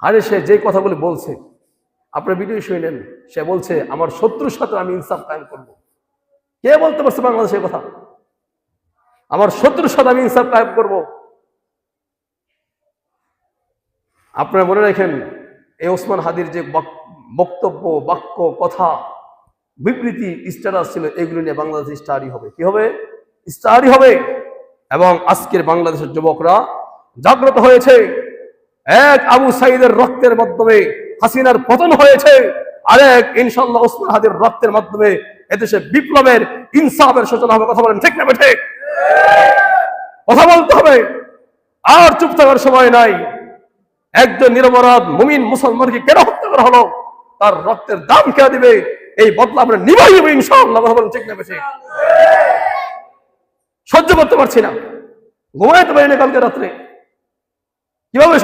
আরে সে যে কথাগুলি বলছে আপনার ভিডিও শুনেন, সে বলছে আমার শত্রুর সাথে আমি ইনসাফ কায়েম করব। কে বলতে পারছে বাংলাদেশের কথা? আমার শত্রুর সাথে আমি ইনসাফ কায়েম করব। আপনারা মনে রাখেন, এই ওসমান হাদির যে বক্তব্য, বাক্য, কথা, বিবৃতি, স্ট্যাটাস ছিল, এগুলো নিয়ে বাংলাদেশ স্টারই হবে। কি হবে? স্টারই হবে। এবং আজকের বাংলাদেশের যুবকরা জাগ্রত হয়েছে। এক আবু সাইদের রক্তের মাধ্যমে হাসিনার পতন হয়েছে, আরেক ইনশাআল্লাহ ওসমান হাদির রক্তের মাধ্যমে এদেশে বিপ্লবের, ইনসাফের সূচনা হবে। কথা বলেন ঠিক না বেঠিক? কথা বলতে হবে, আর চুপ থাকার সময় নাই। একজন নিরপরাধ মুমিন মুসলমানকে কেন হত্যা করা হলো, তার রক্তের দাম কে দিবে? এই বদলা আমরা নিবাই হবে ইনশাআল্লাহ। কথা বলেন ঠিক না বেঠিক? সহ্য করতে পারছি না, ঘুমাইতে পারি না কালকে রাত্রে। কিভাবে